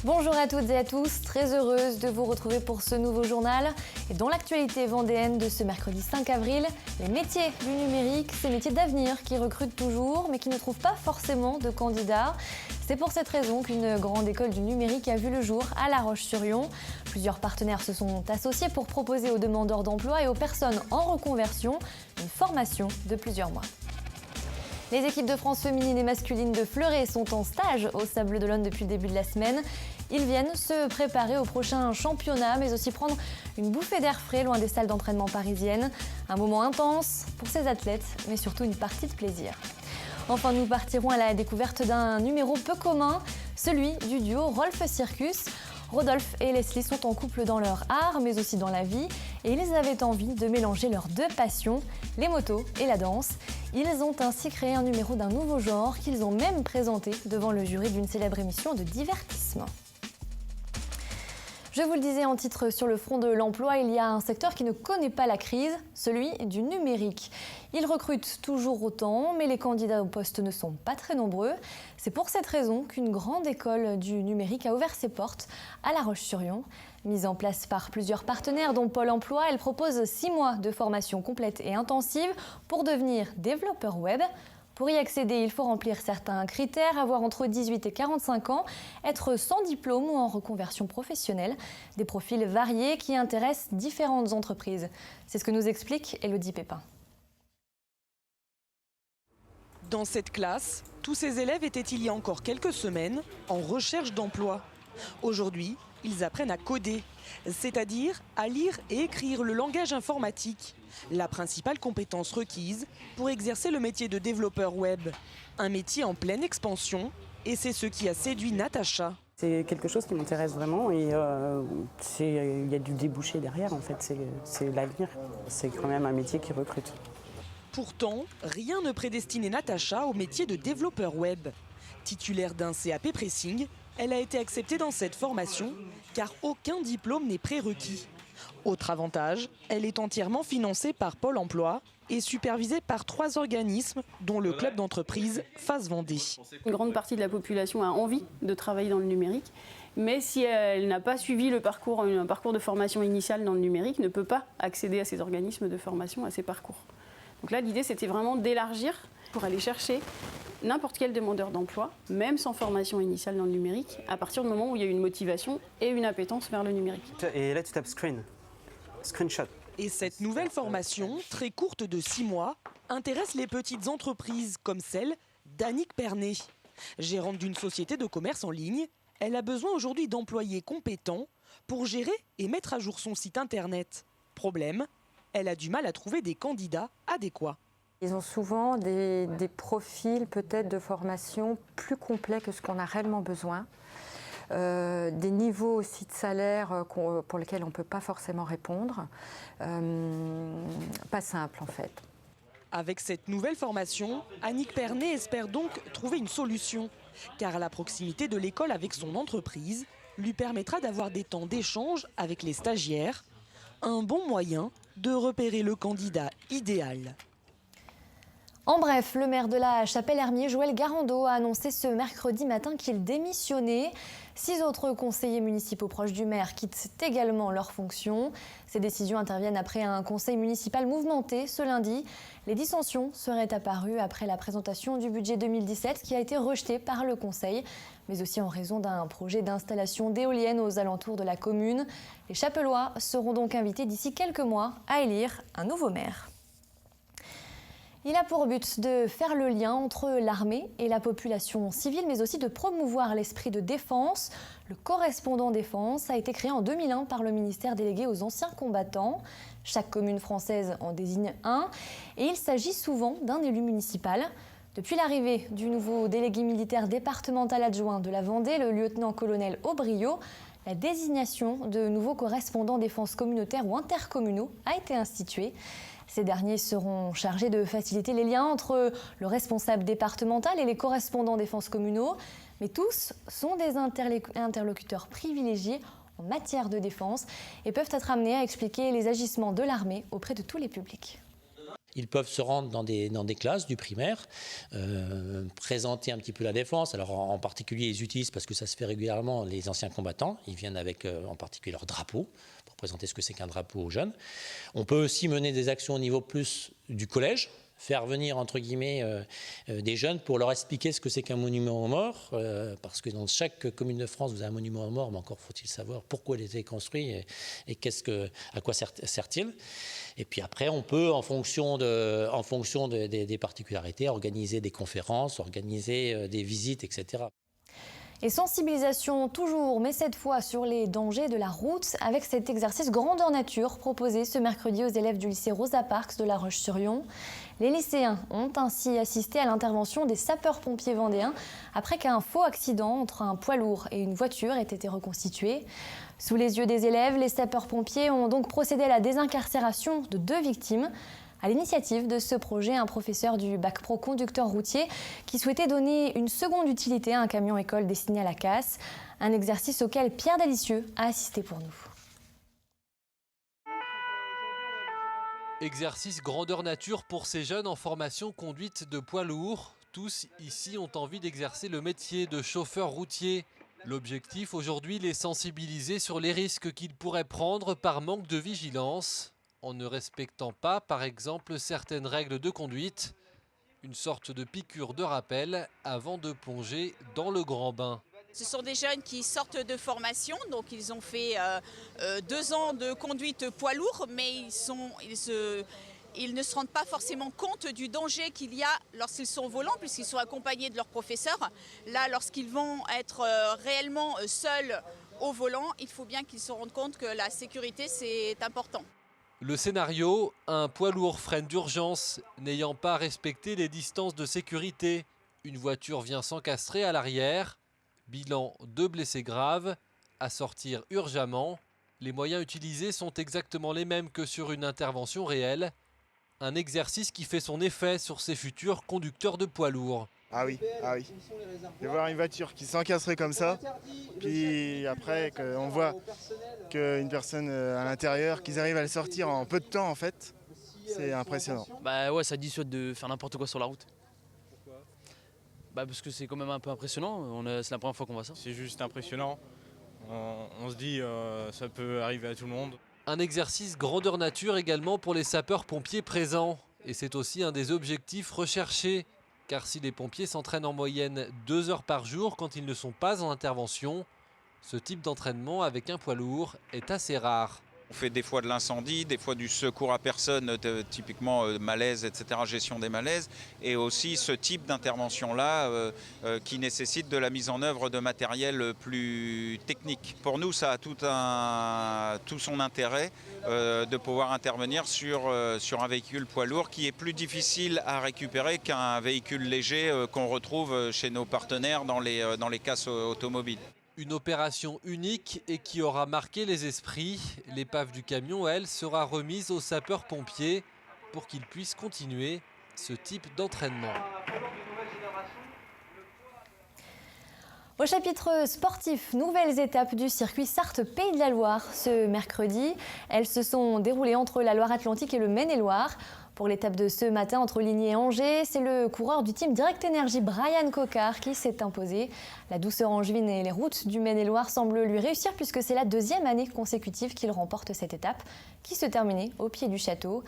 Bonjour à toutes et à tous, très heureuse de vous retrouver pour ce nouveau journal. Et dans l'actualité vendéenne de ce mercredi 5 avril, les métiers du numérique, ces métiers d'avenir qui recrutent toujours mais qui ne trouvent pas forcément de candidats. C'est pour cette raison qu'une grande école du numérique a vu le jour à La Roche-sur-Yon. Plusieurs partenaires se sont associés pour proposer aux demandeurs d'emploi et aux personnes en reconversion une formation de plusieurs mois. Les équipes de France féminine et masculine de fleuret sont en stage au Sables d'Olonne depuis le début de la semaine. Ils viennent se préparer au prochain championnat, mais aussi prendre une bouffée d'air frais loin des salles d'entraînement parisiennes. Un moment intense pour ces athlètes, mais surtout une partie de plaisir. Enfin, nous partirons à la découverte d'un numéro peu commun, celui du duo Rolf Circus. Rodolphe et Leslie sont en couple dans leur art, mais aussi dans la vie, et ils avaient envie de mélanger leurs deux passions, les motos et la danse. Ils ont ainsi créé un numéro d'un nouveau genre qu'ils ont même présenté devant le jury d'une célèbre émission de divertissement. Je vous le disais en titre, sur le front de l'emploi, il y a un secteur qui ne connaît pas la crise, celui du numérique. Il recrute toujours autant, mais les candidats au poste ne sont pas très nombreux. C'est pour cette raison qu'une grande école du numérique a ouvert ses portes à La Roche-sur-Yon. Mise en place par plusieurs partenaires, dont Pôle emploi, elle propose 6 mois de formation complète et intensive pour devenir développeur web. Pour y accéder, il faut remplir certains critères, avoir entre 18 et 45 ans, être sans diplôme ou en reconversion professionnelle. Des profils variés qui intéressent différentes entreprises. C'est ce que nous explique Élodie Pépin. Dans cette classe, tous ces élèves étaient il y a encore quelques semaines en recherche d'emploi. Aujourd'hui, ils apprennent à coder, c'est-à-dire à lire et écrire le langage informatique, la principale compétence requise pour exercer le métier de développeur web. Un métier en pleine expansion, et c'est ce qui a séduit Natacha. C'est quelque chose qui m'intéresse vraiment et il y a du débouché derrière en fait, c'est l'avenir. C'est quand même un métier qui recrute. Pourtant, rien ne prédestinait Natacha au métier de développeur web. Titulaire d'un CAP Pressing, elle a été acceptée dans cette formation car aucun diplôme n'est prérequis. Autre avantage, elle est entièrement financée par Pôle emploi et supervisée par 3 organismes, dont le club d'entreprise Face Vendée. Une grande partie de la population a envie de travailler dans le numérique, mais si elle n'a pas suivi un parcours de formation initiale dans le numérique, ne peut pas accéder à ces organismes de formation, à ces parcours. Donc là, l'idée, c'était vraiment d'élargir pour aller chercher n'importe quel demandeur d'emploi, même sans formation initiale dans le numérique, à partir du moment où il y a une motivation et une appétence vers le numérique. Et là, tu tapes screenshot. Et cette nouvelle formation, très courte de 6 mois, intéresse les petites entreprises comme celle d'Annick Pernet. Gérante d'une société de commerce en ligne, elle a besoin aujourd'hui d'employés compétents pour gérer et mettre à jour son site internet. Problème, elle a du mal à trouver des candidats adéquats. Ils ont souvent des profils peut-être de formation plus complets que ce qu'on a réellement besoin. Des niveaux aussi de salaire pour lesquels on ne peut pas forcément répondre. Pas simple en fait. Avec cette nouvelle formation, Annick Pernet espère donc trouver une solution. Car la proximité de l'école avec son entreprise lui permettra d'avoir des temps d'échange avec les stagiaires. Un bon moyen de repérer le candidat idéal. En bref, le maire de la Chapelle-Hermier, Joël Garando, a annoncé ce mercredi matin qu'il démissionnait. 6 autres conseillers municipaux proches du maire quittent également leurs fonctions. Ces décisions interviennent après un conseil municipal mouvementé ce lundi. Les dissensions seraient apparues après la présentation du budget 2017 qui a été rejeté par le conseil, mais aussi en raison d'un projet d'installation d'éoliennes aux alentours de la commune. Les Chapellois seront donc invités d'ici quelques mois à élire un nouveau maire. Il a pour but de faire le lien entre l'armée et la population civile, mais aussi de promouvoir l'esprit de défense. Le correspondant défense a été créé en 2001 par le ministère délégué aux anciens combattants. Chaque commune française en désigne un, et il s'agit souvent d'un élu municipal. Depuis l'arrivée du nouveau délégué militaire départemental adjoint de la Vendée, le lieutenant-colonel Aubrio, la désignation de nouveaux correspondants défense communautaires ou intercommunaux a été instituée. Ces derniers seront chargés de faciliter les liens entre le responsable départemental et les correspondants défense communaux. Mais tous sont des interlocuteurs privilégiés en matière de défense et peuvent être amenés à expliquer les agissements de l'armée auprès de tous les publics. Ils peuvent se rendre dans des classes du primaire, présenter un petit peu la défense. Alors en particulier, ils utilisent, parce que ça se fait régulièrement, les anciens combattants. Ils viennent avec en particulier leur drapeau, pour présenter ce que c'est qu'un drapeau aux jeunes. On peut aussi mener des actions au niveau plus du collège, faire venir, entre guillemets, des jeunes pour leur expliquer ce que c'est qu'un monument aux morts, parce que dans chaque commune de France, vous avez un monument aux morts, mais encore faut-il savoir pourquoi il a été construit et à quoi sert-il. Et puis après, on peut, en fonction des particularités, organiser des conférences, organiser des visites, etc. Et sensibilisation toujours, mais cette fois sur les dangers de la route, avec cet exercice grandeur nature proposé ce mercredi aux élèves du lycée Rosa Parks de La Roche-sur-Yon. Les lycéens ont ainsi assisté à l'intervention des sapeurs-pompiers vendéens après qu'un faux accident entre un poids lourd et une voiture ait été reconstitué. Sous les yeux des élèves, les sapeurs-pompiers ont donc procédé à la désincarcération de 2 victimes. À l'initiative de ce projet, un professeur du bac pro conducteur routier qui souhaitait donner une seconde utilité à un camion-école destiné à la casse. Un exercice auquel Pierre Dalicieux a assisté pour nous. Exercice grandeur nature pour ces jeunes en formation conduite de poids lourds. Tous ici ont envie d'exercer le métier de chauffeur routier. L'objectif aujourd'hui, les sensibiliser sur les risques qu'ils pourraient prendre par manque de vigilance, en ne respectant pas, par exemple, certaines règles de conduite. Une sorte de piqûre de rappel avant de plonger dans le grand bain. Ce sont des jeunes qui sortent de formation, donc ils ont fait 2 ans de conduite poids lourd, mais ils ne se rendent pas forcément compte du danger qu'il y a lorsqu'ils sont au volant, puisqu'ils sont accompagnés de leurs professeurs. Là, lorsqu'ils vont être réellement seuls au volant, il faut bien qu'ils se rendent compte que la sécurité, c'est important. Le scénario, un poids lourd freine d'urgence, n'ayant pas respecté les distances de sécurité. Une voiture vient s'encastrer à l'arrière. Bilan 2 blessés graves, à sortir urgemment. Les moyens utilisés sont exactement les mêmes que sur une intervention réelle. Un exercice qui fait son effet sur ces futurs conducteurs de poids lourds. Ah oui. De voir une voiture qui s'encastrait comme ça, puis après on voit qu'une personne à l'intérieur, qu'ils arrivent à le sortir en peu de temps en fait, c'est impressionnant. Bah ouais, ça dissuade de faire n'importe quoi sur la route. Pourquoi ? Bah parce que c'est quand même un peu impressionnant, c'est la première fois qu'on voit ça. C'est juste impressionnant, on se dit ça peut arriver à tout le monde. Un exercice grandeur nature également pour les sapeurs-pompiers présents. Et c'est aussi un des objectifs recherchés. Car si les pompiers s'entraînent en moyenne 2 heures par jour quand ils ne sont pas en intervention, ce type d'entraînement avec un poids lourd est assez rare. On fait des fois de l'incendie, des fois du secours à personne, typiquement malaise, etc., gestion des malaises, et aussi ce type d'intervention-là qui nécessite de la mise en œuvre de matériel plus technique. Pour nous, ça a tout son intérêt de pouvoir intervenir sur un véhicule poids lourd qui est plus difficile à récupérer qu'un véhicule léger qu'on retrouve chez nos partenaires dans les casses automobiles. Une opération unique et qui aura marqué les esprits. L'épave du camion, elle, sera remise aux sapeurs-pompiers pour qu'ils puissent continuer ce type d'entraînement. Au chapitre sportif, nouvelles étapes du circuit Sarthe-Pays de la Loire. Ce mercredi, elles se sont déroulées entre la Loire-Atlantique et le Maine-et-Loire. Pour l'étape de ce matin entre Ligny et Angers, c'est le coureur du team Direct Energy, Brian Coquard, qui s'est imposé. La douceur angevine et les routes du Maine-et-Loire semblent lui réussir puisque c'est la 2e année consécutive qu'il remporte cette étape qui se terminait au pied du château.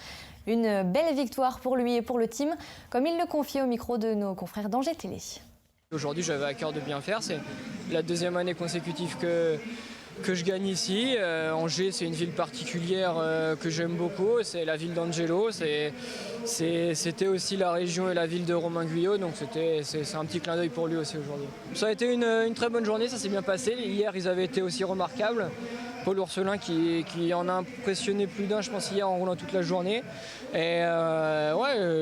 Une belle victoire pour lui et pour le team, comme il le confiait au micro de nos confrères d'Angers Télé. Aujourd'hui, j'avais à cœur de bien faire. C'est la 2e année consécutive que je gagne ici. Angers, c'est une ville particulière que j'aime beaucoup. C'est la ville d'Angelo. C'était aussi la région et la ville de Romain Guyot. Donc c'est un petit clin d'œil pour lui aussi aujourd'hui. Ça a été une très bonne journée, ça s'est bien passé. Hier, ils avaient été aussi remarquables. Paul Ourselin qui en a impressionné plus d'un, je pense, hier en roulant toute la journée. Et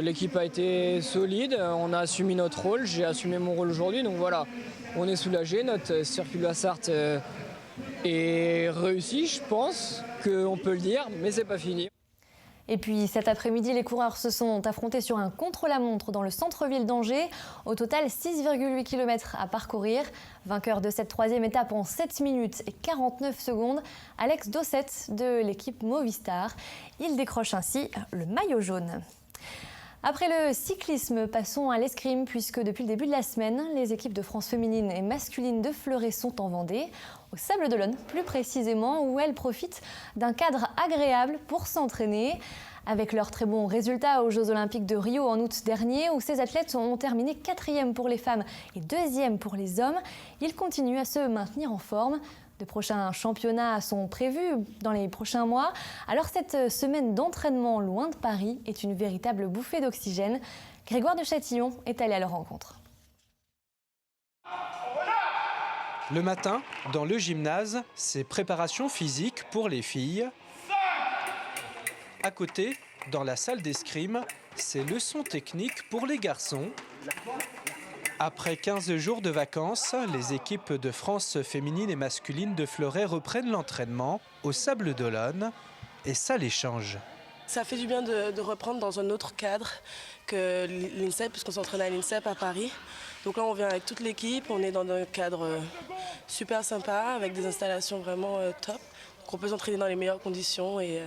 l'équipe a été solide. On a assumé notre rôle. J'ai assumé mon rôle aujourd'hui. Donc voilà, on est soulagé. Notre circuit de la Sarthe est réussi, je pense qu'on peut le dire, mais c'est pas fini. Et puis cet après-midi, les coureurs se sont affrontés sur un contre-la-montre dans le centre-ville d'Angers. Au total, 6,8 km à parcourir. Vainqueur de cette 3e étape en 7 minutes et 49 secondes, Alex Dosset de l'équipe Movistar. Il décroche ainsi le maillot jaune. Après le cyclisme, passons à l'escrime puisque depuis le début de la semaine, les équipes de France féminine et masculine de fleuret sont en Vendée, au Sable d'Olonne plus précisément, où elles profitent d'un cadre agréable pour s'entraîner. Avec leurs très bons résultats aux Jeux Olympiques de Rio en août dernier, où ces athlètes ont terminé 4e pour les femmes et 2e pour les hommes, ils continuent à se maintenir en forme. De prochains championnats sont prévus dans les prochains mois. Alors cette semaine d'entraînement loin de Paris est une véritable bouffée d'oxygène. Grégoire de Châtillon est allé à leur rencontre. Le matin, dans le gymnase, c'est préparation physique pour les filles. À côté, dans la salle d'escrime, c'est leçons techniques pour les garçons. Après 15 jours de vacances, les équipes de France féminine et masculine de fleuret reprennent l'entraînement au Sable d'Olonne et ça les change. Ça fait du bien de reprendre dans un autre cadre que l'INSEP, puisqu'on s'entraîne à l'INSEP à Paris. Donc là, on vient avec toute l'équipe, on est dans un cadre super sympa, avec des installations vraiment top. Donc on peut s'entraîner dans les meilleures conditions et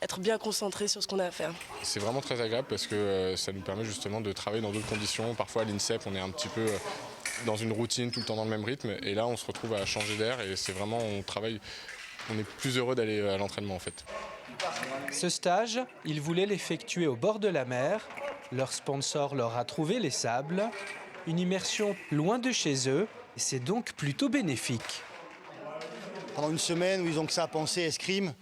être bien concentré sur ce qu'on a à faire. C'est vraiment très agréable parce que ça nous permet justement de travailler dans d'autres conditions. Parfois à l'INSEP, on est un petit peu dans une routine, tout le temps dans le même rythme. Et là, on se retrouve à changer d'air et c'est vraiment, on est plus heureux d'aller à l'entraînement en fait. Ce stage, ils voulaient l'effectuer au bord de la mer. Leur sponsor leur a trouvé les sables. Une immersion loin de chez eux. Et c'est donc plutôt bénéfique. Pendant une semaine où ils ont que ça à penser, escrime,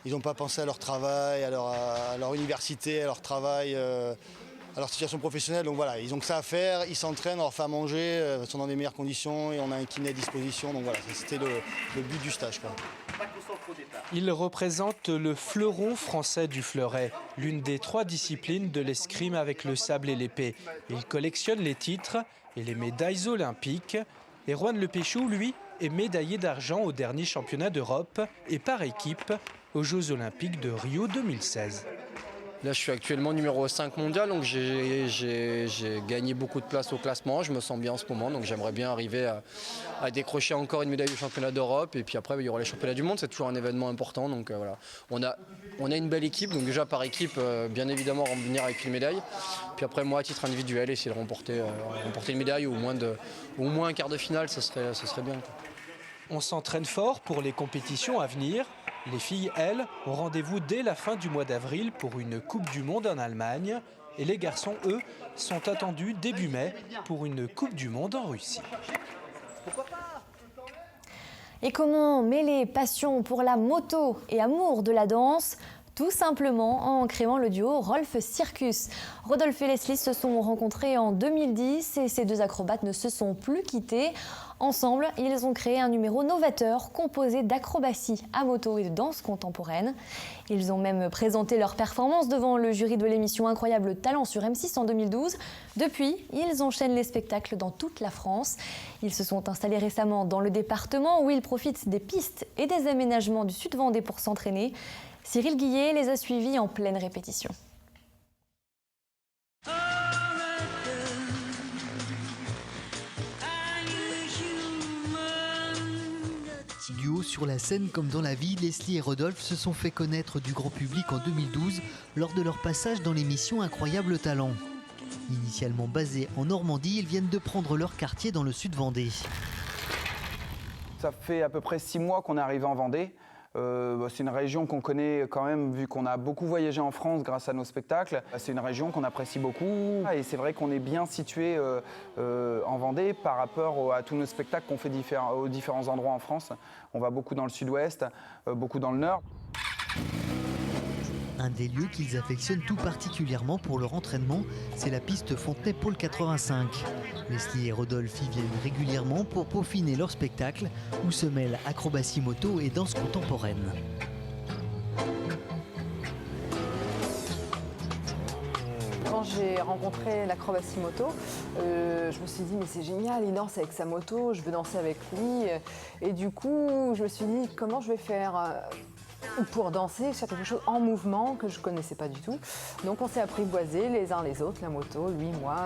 ils n'ont pas pensé à leur travail, à leur université, à leur travail, à leur situation professionnelle. Donc voilà, ils ont que ça à faire, ils s'entraînent, on leur fait à manger, ils sont dans des meilleures conditions et on a un kiné à disposition. Donc voilà, c'était le but du stage, quoi. Ils représentent le fleuron français du fleuret, l'une des 3 disciplines de l'escrime avec le sable et l'épée. Ils collectionnent les titres et les médailles olympiques. Et Juan Le Péchou, lui, est médaillé d'argent au dernier championnat d'Europe et par équipe aux Jeux Olympiques de Rio 2016. Là, je suis actuellement numéro 5 mondial, donc j'ai gagné beaucoup de place au classement. Je me sens bien en ce moment, donc j'aimerais bien arriver à décrocher encore une médaille au championnat d'Europe. Et puis après, il y aura les championnats du monde, c'est toujours un événement important. Donc voilà, on a une belle équipe, donc déjà par équipe, bien évidemment, revenir avec une médaille. Puis après, moi, à titre individuel, essayer de remporter une médaille ou au moins un quart de finale, ce serait bien, quoi. On s'entraîne fort pour les compétitions à venir. Les filles, elles, ont rendez-vous dès la fin du mois d'avril pour une Coupe du Monde en Allemagne. Et les garçons, eux, sont attendus début mai pour une Coupe du Monde en Russie. Et comment mêler passion pour la moto et amour de la danse ? Tout simplement en créant le duo Rolf Circus. Rodolphe et Leslie se sont rencontrés en 2010 et ces 2 acrobates ne se sont plus quittés. Ensemble, ils ont créé un numéro novateur composé d'acrobatie à moto et de danse contemporaine. Ils ont même présenté leur performance devant le jury de l'émission Incroyable Talent sur M6 en 2012. Depuis, ils enchaînent les spectacles dans toute la France. Ils se sont installés récemment dans le département où ils profitent des pistes et des aménagements du Sud-Vendée pour s'entraîner. Cyril Guillet les a suivis en pleine répétition. Duo sur la scène comme dans la vie, Leslie et Rodolphe se sont fait connaître du grand public en 2012 lors de leur passage dans l'émission Incroyable Talent. Initialement basés en Normandie, ils viennent de prendre leur quartier dans le Sud-Vendée. Ça fait à peu près 6 mois qu'on est arrivé en Vendée. C'est une région qu'on connaît quand même, vu qu'on a beaucoup voyagé en France grâce à nos spectacles. C'est une région qu'on apprécie beaucoup. Et c'est vrai qu'on est bien situé en Vendée par rapport à tous nos spectacles qu'on fait aux différents endroits en France. On va beaucoup dans le sud-ouest, beaucoup dans le nord. Un des lieux qu'ils affectionnent tout particulièrement pour leur entraînement, c'est la piste Fontenay-Pôle 85. Leslie et Rodolphe y viennent régulièrement pour peaufiner leur spectacle, où se mêlent acrobatie moto et danse contemporaine. Quand j'ai rencontré l'acrobatie moto, je me suis dit mais c'est génial, il danse avec sa moto, je veux danser avec lui. Et du coup, je me suis dit comment je vais faire pour danser sur quelque chose en mouvement que je ne connaissais pas du tout. Donc on s'est apprivoisés les uns les autres, la moto, lui, moi.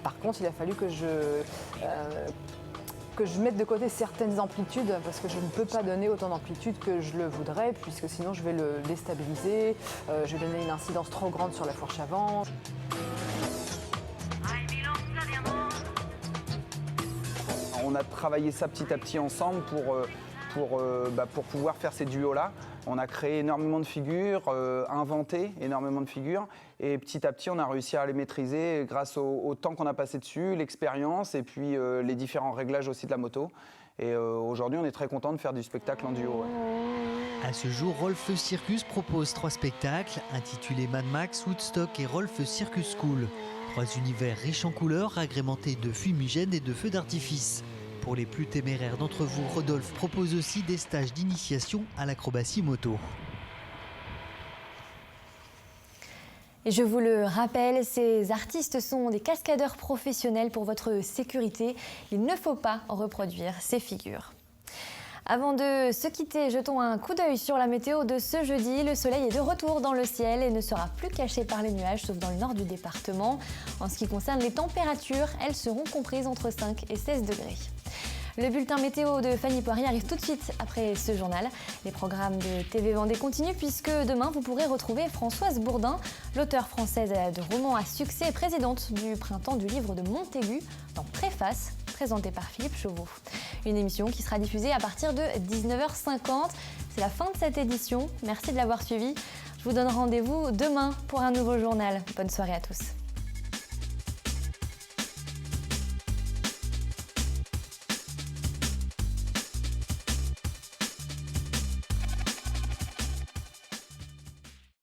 Par contre, il a fallu que je mette de côté certaines amplitudes parce que je ne peux pas donner autant d'amplitude que je le voudrais puisque sinon je vais le déstabiliser, je vais donner une incidence trop grande sur la fourche avant. on a travaillé ça petit à petit ensemble pour pouvoir faire ces duos-là. On a créé énormément de figures, inventé énormément de figures, et petit à petit, on a réussi à les maîtriser grâce au temps qu'on a passé dessus, l'expérience, et puis les différents réglages aussi de la moto. Et aujourd'hui, on est très content de faire du spectacle en duo. Ouais. À ce jour, Rolf Circus propose 3 spectacles intitulés Mad Max, Woodstock et Rolf Circus School. 3 univers riches en couleurs, agrémentés de fumigènes et de feux d'artifice. Pour les plus téméraires d'entre vous, Rodolphe propose aussi des stages d'initiation à l'acrobatie moto. Et je vous le rappelle, ces artistes sont des cascadeurs professionnels pour votre sécurité. Il ne faut pas reproduire ces figures. Avant de se quitter, jetons un coup d'œil sur la météo de ce jeudi. Le soleil est de retour dans le ciel et ne sera plus caché par les nuages, sauf dans le nord du département. En ce qui concerne les températures, elles seront comprises entre 5 et 16 degrés. Le bulletin météo de Fanny Poirier arrive tout de suite après ce journal. Les programmes de TV Vendée continuent puisque demain vous pourrez retrouver Françoise Bourdin, l'auteure française de romans à succès et présidente du Printemps du livre de Montaigu, dans Préface, présentée par Philippe Chauveau. Une émission qui sera diffusée à partir de 19h50. C'est la fin de cette édition. Merci de l'avoir suivi. Je vous donne rendez-vous demain pour un nouveau journal. Bonne soirée à tous.